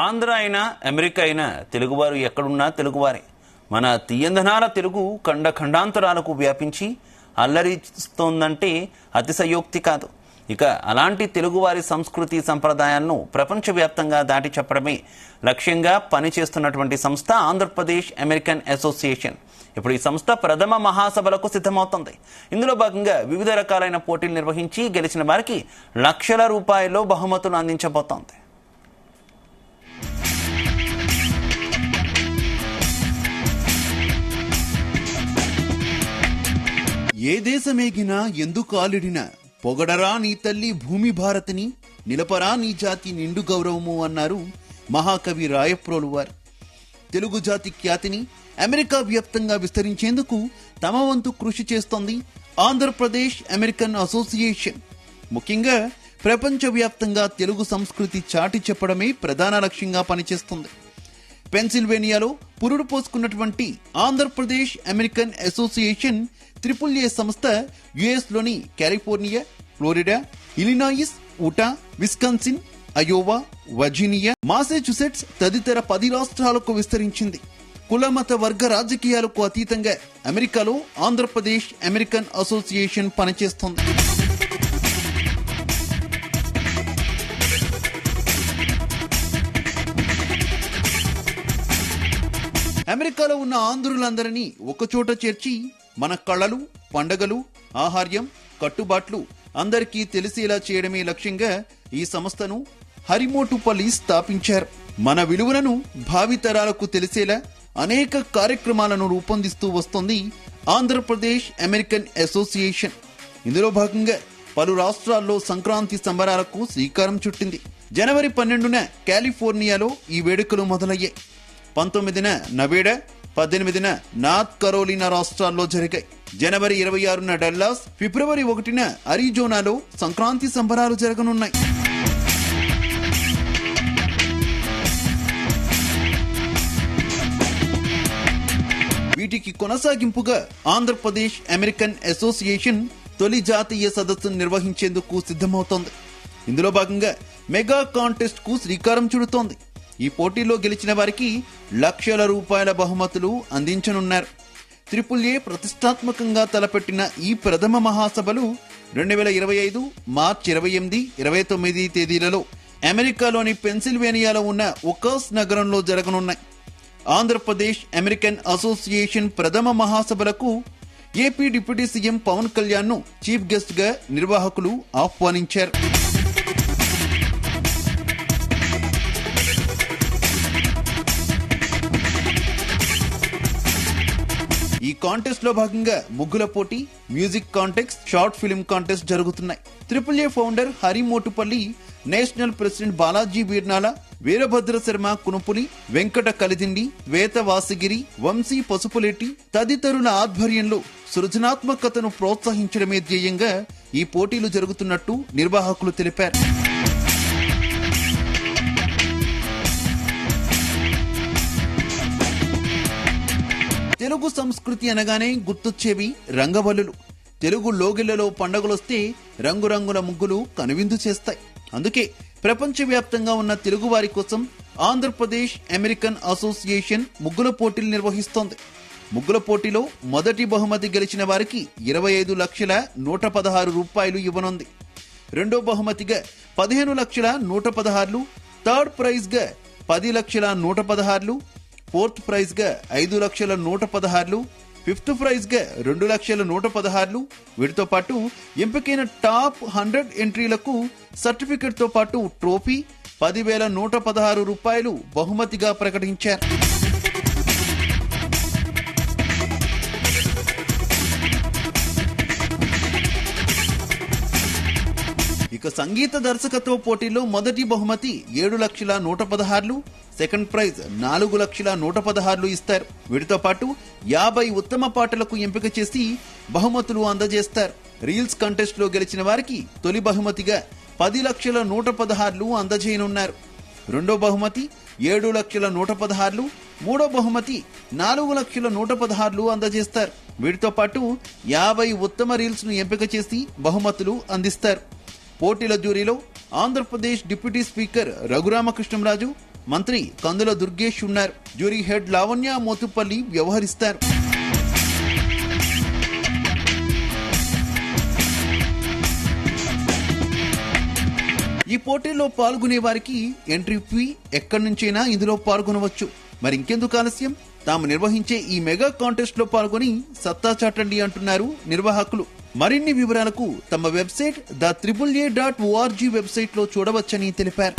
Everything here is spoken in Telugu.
ఆంధ్ర అయినా అమెరికా అయినా తెలుగువారు ఎక్కడున్నా తెలుగువారే. మన తీయందనాల తెలుగు ఖండాంతరాలకు వ్యాపించి అల్లరిస్తోందంటే అతిశయోక్తి కాదు. ఇక అలాంటి తెలుగువారి సంస్కృతి సంప్రదాయాలను ప్రపంచవ్యాప్తంగా దాటి చెప్పడమే లక్ష్యంగా పనిచేస్తున్నటువంటి సంస్థ ఆంధ్రప్రదేశ్ అమెరికన్ అసోసియేషన్. ఇప్పుడు ఈ సంస్థ ప్రథమ మహాసభలకు సిద్ధమవుతుంది. ఇందులో భాగంగా వివిధ రకాలైన పోటీలు నిర్వహించి గెలిచిన వారికి లక్షల రూపాయల్లో బహుమతులు అందించబోతోంది. ఏ దేశమేగినా ఎందుకు ఆలిడినా పొగడరా నీ తల్లి భూమి భారతిని, నిలపరా నీ జాతి నిండు గౌరవము అన్నారు మహాకవి రాయప్రోలు వారు. తెలుగు జాతి ఖ్యాతిని అమెరికా వ్యాప్తంగా విస్తరించేందుకు తమ వంతు కృషి చేస్తోంది ఆంధ్రప్రదేశ్ అమెరికన్ అసోసియేషన్. ముఖ్యంగా ప్రపంచవ్యాప్తంగా తెలుగు సంస్కృతి చాటి చెప్పడమే ప్రధాన లక్ష్యంగా పనిచేస్తుంది. పెన్సిల్వేనియాలో పురుడు పోసుకున్నటువంటి ఆంధ్రప్రదేశ్ అమెరికన్ అసోసియేషన్ AAA సంస్థ యుఎస్లోని California, Florida, Illinois, Utah, Wisconsin, Iowa, Virginia, Massachusetts తదితర 10 రాష్ట్రాలకు విస్తరించింది. కులమత వర్గ రాజకీయాలకు అతీతంగా అమెరికాలో ఆంధ్రప్రదేశ్ అమెరికన్ అసోసియేషన్ పనిచేస్తోంది. అమెరికాలో ఉన్న ఆంధ్రులందరినీ ఒకచోట చేర్చి మన కళలు, పండగలు, ఆహార్యం, కట్టుబాట్లు అందరికీ తెలిసేలా చేయడమే లక్ష్యంగా ఈ సంస్థను హరిమోటుపల్లి స్థాపించారు. మన విలువలను భావితరాలకు తెలిసేలా అనేక కార్యక్రమాలను రూపొందిస్తూ వస్తోంది ఆంధ్రప్రదేశ్ అమెరికన్ అసోసియేషన్. ఇందులో భాగంగా పలు రాష్ట్రాల్లో సంక్రాంతి సంబరాలకు శ్రీకారం చుట్టింది. జనవరి 12న కాలిఫోర్నియాలో ఈ వేడుకలు మొదలయ్యాయి. 19న నవేడా, 18న నార్త్ కరోలినా రాష్ట్రాల్లో జరిగాయి. జనవరి 26న డల్లాస్, ఫిబ్రవరి 1న అరిజోనాలో సంక్రాంతి సంబరాలు జరగనున్నాయి. వీటికి కొనసాగింపుగా ఆంధ్రప్రదేశ్ అమెరికన్ అసోసియేషన్ తొలి జాతీయ సదస్సును నిర్వహించేందుకు సిద్ధమవుతోంది. ఇందులో భాగంగా మెగా కాంటెస్ట్ కు శ్రీకారం చుడుతోంది. ఈ పోటీలో గెలిచిన వారికి లక్షల రూపాయల బహుమతులు అందించనున్నారు. AAA ప్రతిష్టాత్మకంగా తలపెట్టిన ఈ ప్రథమ మహాసభలు 2025 మార్చి 28, 29 తేదీలలో అమెరికాలోని పెన్సిల్వేనియాలో ఉన్న ఒకాస్ నగరంలో జరగనున్నాయి. ఆంధ్రప్రదేశ్ అమెరికన్ అసోసియేషన్ ప్రథమ మహాసభలకు AP deputy CM Pawan Kalyan ను చీఫ్ గెస్ట్ గా నిర్వాహకులు ఆహ్వానించారు. ఈ కాంటెస్ట్ లో భాగంగా ముగ్గుల పోటీ, music contest, short film contest జరుగుతున్నాయి. AAA founder Hari Motupalli, national president Balaji Veernala, Veerabhadra Sharma Kunupuli, Venkata Kalidindi, Swetha Vasigiri, Vamsi Pasupuleti తదితరుల ఆధ్వర్యంలో సృజనాత్మకతను ప్రోత్సహించడమే ధ్యేయంగా ఈ పోటీలు జరుగుతున్నట్టు నిర్వాహకులు తెలిపారు. తెలుగు సంస్కృతి అనగానే గుర్తొచ్చేవి రంగవల్లులు. తెలుగు లోగిళ్లలో పండుగలొస్తే రంగురంగుల ముగ్గులు కనువిందు చేస్తాయి. అందుకే ప్రపంచవ్యాప్తంగా ఉన్న తెలుగు వారి కోసం ఆంధ్రప్రదేశ్ అమెరికన్ అసోసియేషన్ ముగ్గుల పోటీలు నిర్వహిస్తోంది. ముగ్గుల పోటీలో మొదటి బహుమతి గెలిచిన వారికి 25,116 రూపాయలు ఇవ్వనుంది. రెండో బహుమతిగా 15,116, థర్డ్ ప్రైజ్ గా 10,116, ఫోర్త్ ప్రైజ్ గా 5,116, ఫిఫ్త్ ప్రైజ్ గా 2,116. వీటితో పాటు ఎంపికైన టాప్ 100 ఎంట్రీలకు సర్టిఫికెట్ తో పాటు ట్రోఫీ 10,116 రూపాయలు బహుమతిగా ప్రకటించారు. ఇక సంగీత దర్శకత్వ పోటీలో మొదటి బహుమతి 7,116, సెకండ్ ప్రైజ్ 4,116 ఇస్తారు. వీటితో పాటు 50 ఉత్తమ పాటలకు ఎంపిక చేసి బహుమతులు అందజేస్తారు. రీల్స్ కంటెస్ట్ లో గెలిచిన వారికి తొలి బహుమతిగా 10,116 అందజేయనున్నారు. రెండో బహుమతి 7,116, మూడో బహుమతి 4,116 అందజేస్తారు. వీటితో పాటు 50 ఉత్తమ రీల్స్ ను ఎంపిక చేసి బహుమతులు అందిస్తారు. పోటీల జ్యూరీలో ఆంధ్రప్రదేశ్ డిప్యూటీ స్పీకర్ రఘురామకృష్ణంరాజు, మంత్రి కందుల దుర్గేష్ ఉన్నారు. జ్యూరీ హెడ్ లావణ్య మోతుపల్లి వ్యవహరిస్తారు. ఈ పోటీల్లో పాల్గొనే వారికి ఎంట్రీ ఫీ ఎక్కడి నుంచైనా ఇందులో పాల్గొనవచ్చు. మరి ఇంకెందుకు ఆలస్యం, తాము నిర్వహించే ఈ మెగా కాంటెస్ట్ లో పాల్గొని సత్తా చాటండి అంటున్నారు నిర్వాహకులు. మరిన్ని వివరాలకు తమ వెబ్సైట్ theAAA.org వెబ్సైట్ లో చూడవచ్చని తెలిపారు.